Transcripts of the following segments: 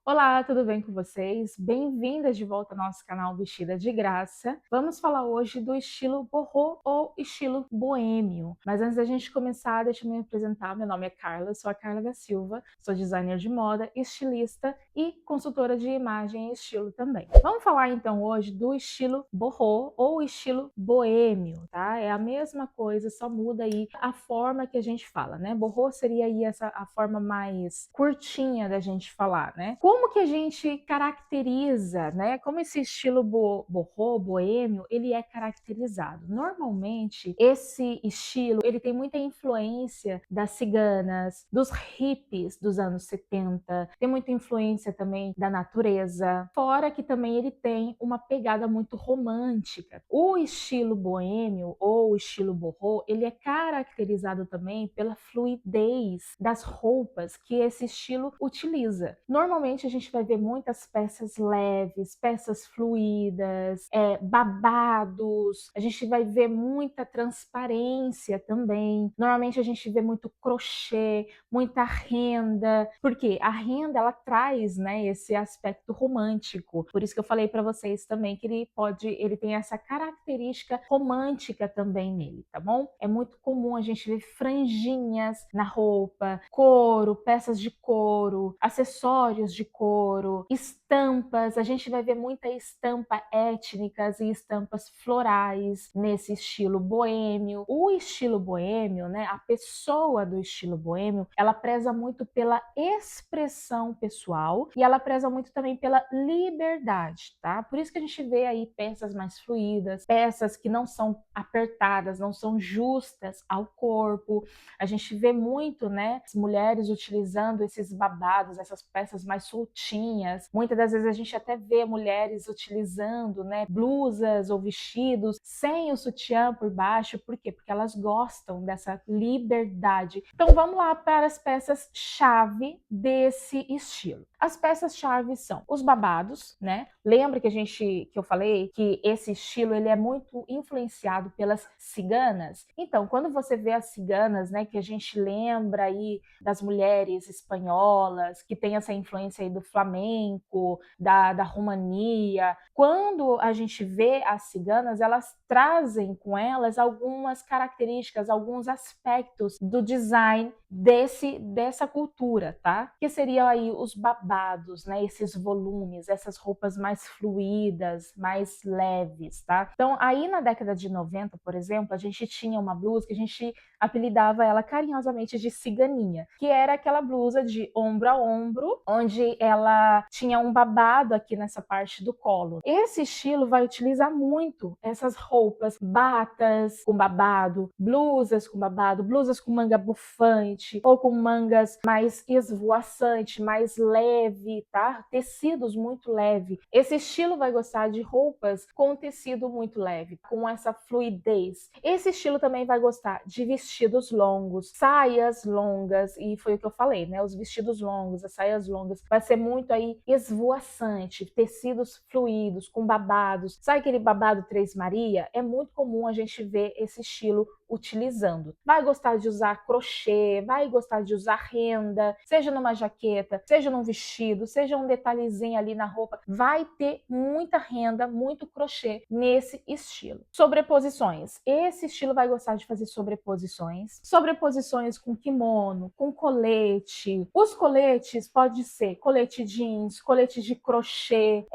Olá, tudo bem com vocês? Bem-vindas de volta ao nosso canal Vestida de Graça. Vamos falar hoje do estilo boho ou estilo boêmio. Mas antes da gente começar, deixa eu me apresentar. Meu nome é Carla, sou a Carla da Silva, sou designer de moda, estilista e consultora de imagem e estilo também. Vamos falar então hoje do estilo boho ou estilo boêmio, tá? É a mesma coisa, só muda aí a forma que a gente fala, né? Boho seria aí a forma mais curtinha da gente falar, né? Como que a gente caracteriza, né? Como esse estilo boho, boêmio, ele é caracterizado? Normalmente, esse estilo, ele tem muita influência das ciganas, dos hippies dos anos 70, tem muita influência também da natureza, fora que também ele tem uma pegada muito romântica. O estilo boêmio ou estilo boho, ele é caracterizado também pela fluidez das roupas que esse estilo utiliza. Normalmente a gente vai ver muitas peças leves, peças fluídas, babados, a gente vai ver muita transparência também. Normalmente a gente vê muito crochê, muita renda, porque a renda ela traz, né, esse aspecto romântico. Por isso que eu falei para vocês também que ele tem essa característica romântica também nele, tá bom? É muito comum a gente ver franjinhas na roupa, couro, peças de couro, acessórios de couro, estampas. A gente vai ver muita estampa étnicas e estampas florais nesse estilo boêmio. O estilo boêmio, né, a pessoa do estilo boêmio, ela preza muito pela expressão pessoal e ela preza muito também pela liberdade, tá? Por isso que a gente vê aí peças mais fluídas, peças que não são apertadas, não são justas ao corpo. A gente vê muito, né, as mulheres utilizando esses babados, essas peças mais soltinhas. Muitas das vezes a gente até vê mulheres utilizando, né, blusas ou vestidos sem o sutiã por baixo. Por quê? Porque elas gostam dessa liberdade. Então vamos lá para as peças-chave desse estilo. As peças-chave são os babados, né? Lembra que eu falei que esse estilo ele é muito influenciado pelas ciganas? Então, quando você vê as ciganas, né, que a gente lembra aí das mulheres espanholas, que tem essa influência aí do flamenco, da Romania, quando a gente vê as ciganas, elas trazem com elas algumas características, alguns aspectos do design dessa cultura, tá? Que seriam aí os babados, né? Esses volumes, essas roupas mais fluídas, mais leves, tá? Então, aí na década de 90, por exemplo, a gente tinha uma blusa que a gente apelidava ela carinhosamente de ciganinha, que era aquela blusa de ombro a ombro, onde ela tinha um babado aqui nessa parte do colo. Esse estilo vai utilizar muito essas roupas, batas com babado, blusas com manga bufante ou com mangas mais esvoaçante, mais leve, tá? Tecidos muito leve. Esse estilo vai gostar de roupas com tecido muito leve, com essa fluidez. Esse estilo também vai gostar de vestidos longos, saias longas, e foi o que eu falei, né? Os vestidos longos, as saias longas, vai ser muito aí esvoaçante, tecidos fluidos, com babados. Sabe aquele babado Três Maria? É muito comum a gente ver esse estilo utilizando. Vai gostar de usar crochê, vai gostar de usar renda, seja numa jaqueta, seja num vestido, seja um detalhezinho ali na roupa, vai ter muita renda, muito crochê nesse estilo. Sobreposições. Esse estilo vai gostar de fazer sobreposições com kimono, com colete. Os coletes pode ser colete jeans, colete de crochê,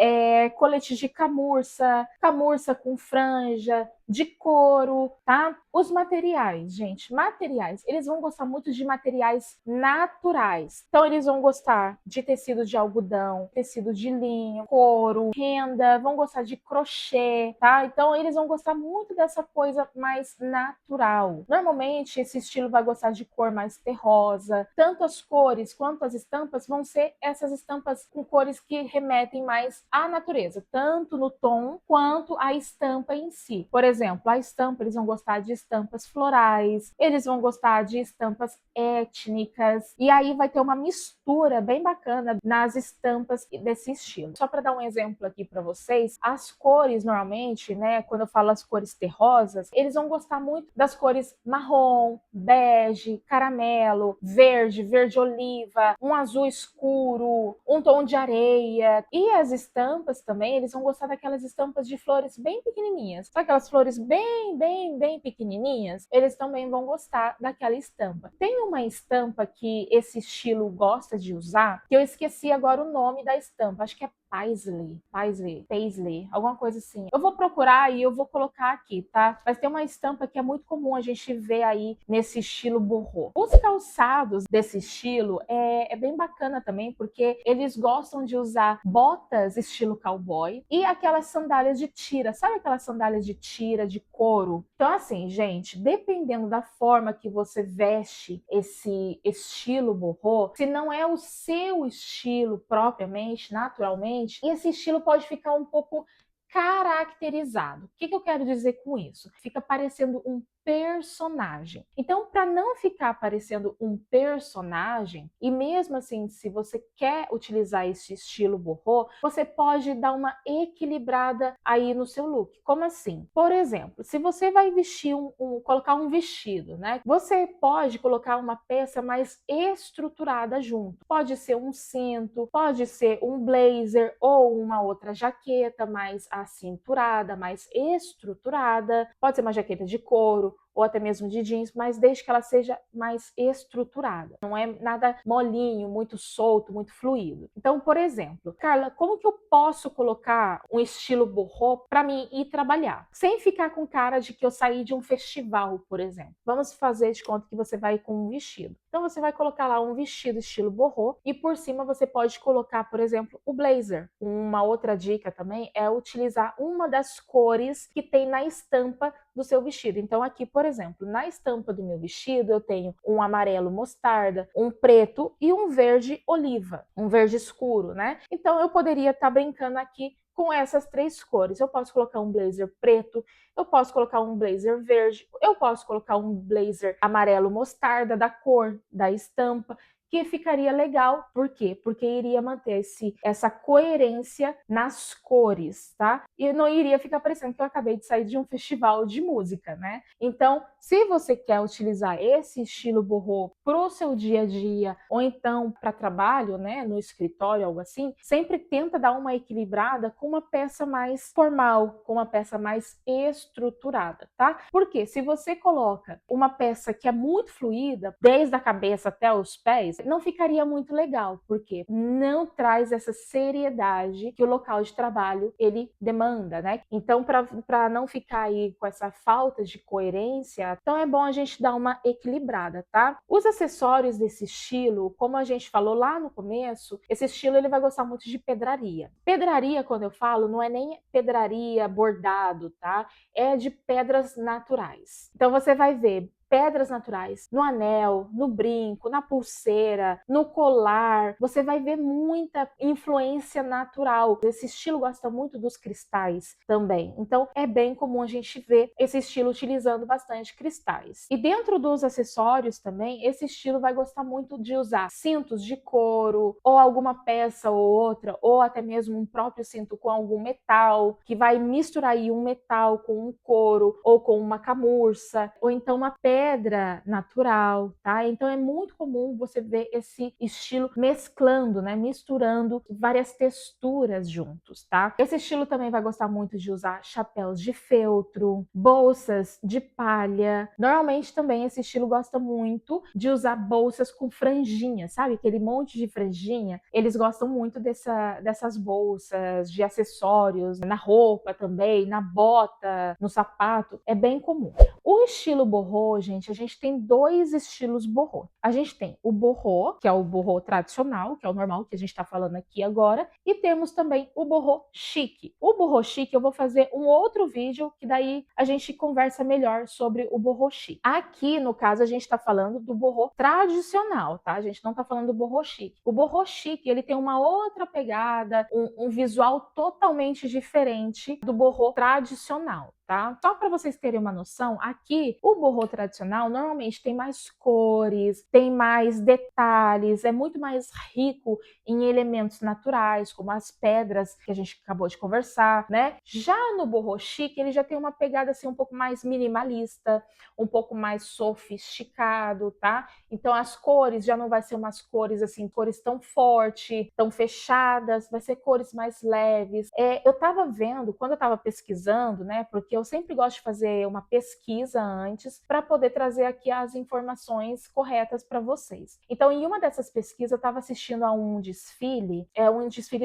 colete de camurça, camurça com franja, de couro, tá? Os materiais, gente, materiais, eles vão gostar muito de materiais naturais. Então, eles vão gostar de tecido de algodão, tecido de linho, couro, renda, vão gostar de crochê, tá? Então, eles vão gostar muito dessa coisa mais natural. Normalmente, esse estilo vai gostar de cor mais terrosa. Tanto as cores quanto as estampas vão ser essas estampas com cores que remetem mais à natureza, tanto no tom quanto à estampa em si. Por exemplo, exemplo, a estampa, eles vão gostar de estampas florais, eles vão gostar de estampas étnicas, e aí vai ter uma mistura bem bacana nas estampas desse estilo. Só para dar um exemplo aqui para vocês, as cores normalmente, né, quando eu falo as cores terrosas, eles vão gostar muito das cores marrom, bege, caramelo, verde, verde oliva, um azul escuro, um tom de areia. E as estampas também, eles vão gostar daquelas estampas de flores bem pequenininhas. Sabe aquelas flores bem pequenininhas? Eles também vão gostar daquela estampa. Tem uma estampa que esse estilo gosta de usar, que eu esqueci agora o nome da estampa, acho que é Paisley, alguma coisa assim. Eu vou procurar e eu vou colocar aqui, tá? Mas tem uma estampa que é muito comum a gente ver aí nesse estilo boho. Os calçados desse estilo é bem bacana também, porque eles gostam de usar botas estilo cowboy e aquelas sandálias de tira. Sabe aquelas sandálias de tira, de couro? Então, assim, gente, dependendo da forma que você veste esse estilo boho, se não é o seu estilo propriamente, naturalmente, esse estilo pode ficar um pouco caracterizado. O que eu quero dizer com isso? Fica parecendo um personagem. Então, para não ficar parecendo um personagem, e mesmo assim, se você quer utilizar esse estilo boho, você pode dar uma equilibrada aí no seu look. Como assim? Por exemplo, se você vai vestir colocar um vestido, né? Você pode colocar uma peça mais estruturada junto. Pode ser um cinto, pode ser um blazer ou uma outra jaqueta mais acinturada, mais estruturada. Pode ser uma jaqueta de couro ou até mesmo de jeans, mas desde que ela seja mais estruturada. Não é nada molinho, muito solto, muito fluido. Então, por exemplo, Carla, como que eu posso colocar um estilo boho para mim ir trabalhar? Sem ficar com cara de que eu saí de um festival, por exemplo. Vamos fazer de conta que você vai com um vestido. Então, você vai colocar lá um vestido estilo boho e por cima você pode colocar, por exemplo, o blazer. Uma outra dica também é utilizar uma das cores que tem na estampa do seu vestido. Então, aqui, por exemplo, na estampa do meu vestido, eu tenho um amarelo mostarda, um preto e um verde oliva, um verde escuro, né? Então, eu poderia estar brincando aqui com essas três cores. Eu posso colocar um blazer preto, eu posso colocar um blazer verde, eu posso colocar um blazer amarelo mostarda da cor da estampa, que ficaria legal. Por quê? Porque iria manter essa coerência nas cores, tá? E não iria ficar parecendo que eu acabei de sair de um festival de música, né? Então, se você quer utilizar esse estilo boho pro seu dia a dia, ou então para trabalho, né, no escritório, algo assim, sempre tenta dar uma equilibrada com uma peça mais formal, com uma peça mais estruturada, tá? Porque se você coloca uma peça que é muito fluida, desde a cabeça até os pés, não ficaria muito legal, porque não traz essa seriedade que o local de trabalho ele demanda, né? Então, para não ficar aí com essa falta de coerência, então é bom a gente dar uma equilibrada, tá? Os acessórios desse estilo, como a gente falou lá no começo, esse estilo ele vai gostar muito de pedraria. Pedraria, quando eu falo, não é nem pedraria bordado, tá? É de pedras naturais. Então você vai ver pedras naturais no anel, no brinco, na pulseira, no colar. Você vai ver muita influência natural. Esse estilo gosta muito dos cristais também. Então é bem comum a gente ver esse estilo utilizando bastante cristais. E dentro dos acessórios também, esse estilo vai gostar muito de usar cintos de couro ou alguma peça ou outra, ou até mesmo um próprio cinto com algum metal, que vai misturar aí um metal com um couro ou com uma camurça, ou então uma pedra natural, tá? Então é muito comum você ver esse estilo mesclando, né? Misturando várias texturas juntos, tá? Esse estilo também vai gostar muito de usar chapéus de feltro, bolsas de palha. Normalmente também esse estilo gosta muito de usar bolsas com franjinha, sabe? Aquele monte de franjinha. Eles gostam muito dessas bolsas, de acessórios, na roupa também, na bota, no sapato. É bem comum. O estilo boho, gente, a gente tem dois estilos boho. A gente tem o boho, que é o boho tradicional, que é o normal que a gente está falando aqui agora, e temos também o boho chique. O boho chique eu vou fazer um outro vídeo que daí a gente conversa melhor sobre o boho chique. Aqui, no caso, a gente está falando do boho tradicional, tá? A gente não está falando do boho chique. O boho chique, ele tem uma outra pegada, um visual totalmente diferente do boho tradicional. tá? Só para vocês terem uma noção, aqui o boho tradicional normalmente tem mais cores, tem mais detalhes, é muito mais rico em elementos naturais, como as pedras que a gente acabou de conversar, né? Já no boho chique, ele já tem uma pegada assim um pouco mais minimalista, um pouco mais sofisticado, tá? Então as cores já não vai ser umas cores assim, cores tão fortes, tão fechadas, vai ser cores mais leves. Eu estava vendo, quando eu estava pesquisando, né? Porque eu sempre gosto de fazer uma pesquisa antes para poder trazer aqui as informações corretas para vocês. Então, em uma dessas pesquisas, eu estava assistindo a um desfile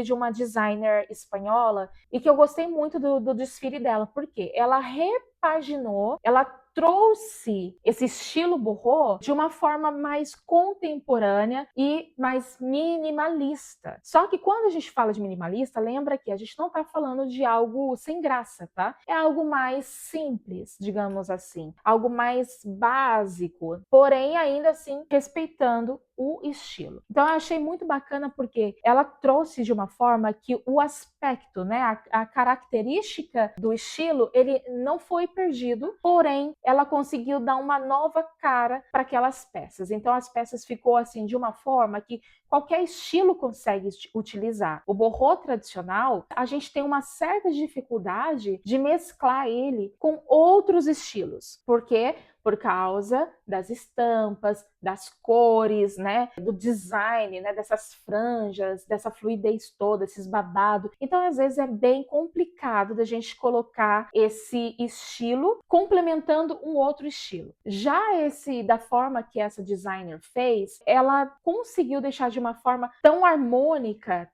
de uma designer espanhola, e que eu gostei muito do desfile dela, porque ela repaginou, ela trouxe esse estilo boho de uma forma mais contemporânea e mais minimalista. Só que quando a gente fala de minimalista, lembra que a gente não está falando de algo sem graça, tá? É algo mais simples, digamos assim, algo mais básico, porém ainda assim respeitando o estilo. Então eu achei muito bacana porque ela trouxe de uma forma que o aspecto, né, a característica do estilo, ele não foi perdido, porém ela conseguiu dar uma nova cara para aquelas peças. Então as peças ficou assim de uma forma que qualquer estilo consegue utilizar. O boho tradicional, a gente tem uma certa dificuldade de mesclar ele com outros estilos. Por quê? Por causa das estampas, das cores, né, do design, né, dessas franjas, dessa fluidez toda, esses babados. Então, às vezes é bem complicado da gente colocar esse estilo complementando um outro estilo. Já esse, da forma que essa designer fez, ela conseguiu deixar de uma forma tão harmônica,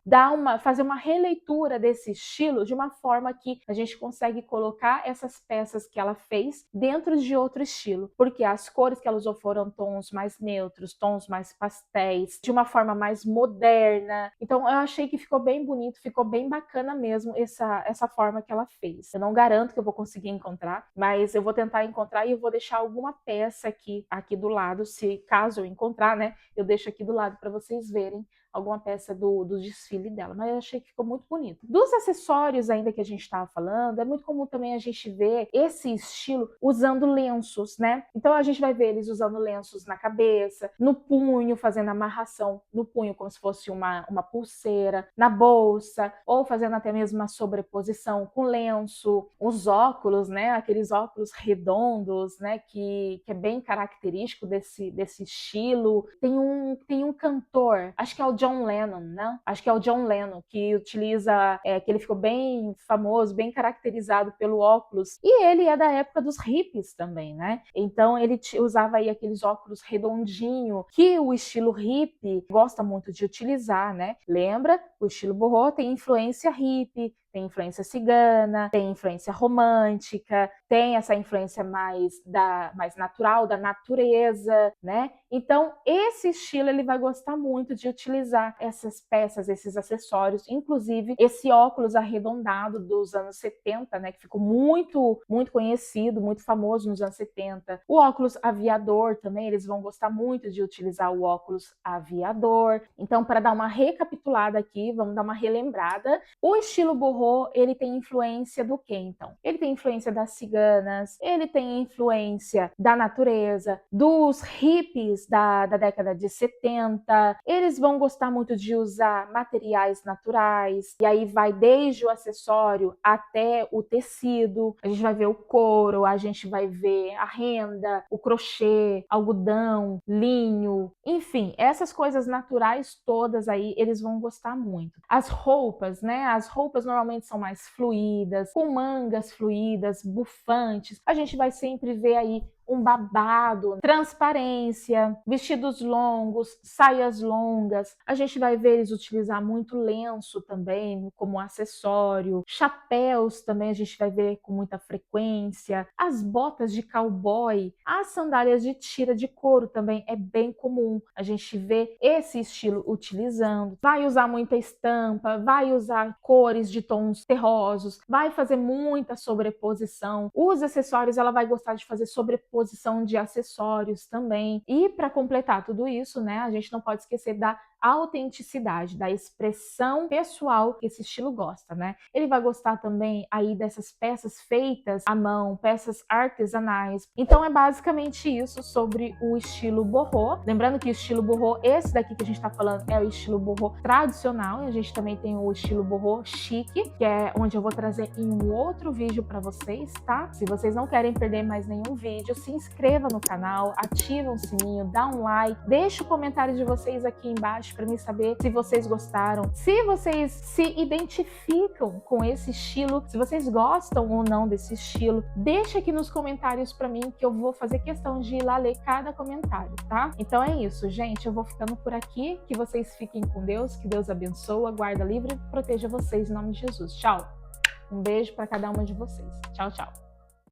fazer uma releitura desse estilo de uma forma que a gente consegue colocar essas peças que ela fez dentro de outro estilo, porque as cores que ela usou foram tons mais neutros, tons mais pastéis, de uma forma mais moderna. Então eu achei que ficou bem bonito, ficou bem bacana mesmo essa forma que ela fez. Eu não garanto que eu vou conseguir encontrar, mas eu vou tentar encontrar e eu vou deixar alguma peça aqui do lado, se caso eu encontrar, né? Eu deixo aqui do lado para vocês verem alguma peça do desfile dela, mas eu achei que ficou muito bonito. Dos acessórios ainda que a gente estava falando, é muito comum também a gente ver esse estilo usando lenços, né? Então a gente vai ver eles usando lenços na cabeça, no punho, fazendo amarração no punho como se fosse uma pulseira, na bolsa, ou fazendo até mesmo uma sobreposição com lenço, os óculos, né? Aqueles óculos redondos, né? Que é bem característico desse estilo. Tem um cantor, acho que é o John Lennon, né? Acho que é o John Lennon que utiliza, que ele ficou bem famoso, bem caracterizado pelo óculos. E ele é da época dos hippies também, né? Então ele usava aí aqueles óculos redondinho que o estilo hippie gosta muito de utilizar, né? Lembra? O estilo boho tem influência hippie, tem influência cigana, tem influência romântica, tem essa influência mais natural, da natureza, né? Então, esse estilo ele vai gostar muito de utilizar essas peças, esses acessórios, inclusive esse óculos arredondado dos anos 70, né, que ficou muito, muito conhecido, muito famoso nos anos 70. O óculos aviador também, eles vão gostar muito de utilizar o óculos aviador. Então, para dar uma recapitulada aqui, vamos dar uma relembrada. O estilo boho, ele tem influência do quê, então? Ele tem influência das ciganas, ele tem influência da natureza, dos hippies da década de 70. Eles vão gostar muito de usar materiais naturais, e aí vai desde o acessório até o tecido. A gente vai ver o couro, a gente vai ver a renda, o crochê, algodão, linho, enfim, essas coisas naturais todas aí, eles vão gostar muito. As roupas, né? As roupas normalmente são mais fluídas, com mangas fluídas, bufantes. A gente vai sempre ver aí um babado, transparência, vestidos longos, saias longas. A gente vai ver eles utilizar muito lenço também como acessório. Chapéus também a gente vai ver com muita frequência. As botas de cowboy, as sandálias de tira de couro também é bem comum a gente ver esse estilo utilizando. Vai usar muita estampa, vai usar cores de tons terrosos, vai fazer muita sobreposição. Os acessórios ela vai gostar de fazer sobreposição de acessórios também. E para completar tudo isso, né, a gente não pode esquecer da autenticidade, da expressão pessoal que esse estilo gosta, né? Ele vai gostar também aí dessas peças feitas à mão, peças artesanais. Então é basicamente isso sobre o estilo boho. Lembrando que o estilo boho, esse daqui que a gente tá falando é o estilo boho tradicional, e a gente também tem o estilo boho chique, que é onde eu vou trazer em um outro vídeo para vocês, tá? Se vocês não querem perder mais nenhum vídeo, se inscreva no canal, ativa o sininho, dá um like, deixa o comentário de vocês aqui embaixo para mim saber se vocês gostaram, se vocês se identificam com esse estilo, se vocês gostam ou não desse estilo. Deixa aqui nos comentários para mim que eu vou fazer questão de ir lá ler cada comentário, tá? Então é isso, gente, eu vou ficando por aqui, que vocês fiquem com Deus, que Deus abençoe, guarda livre e proteja vocês em nome de Jesus. Tchau! Um beijo para cada uma de vocês. Tchau, tchau!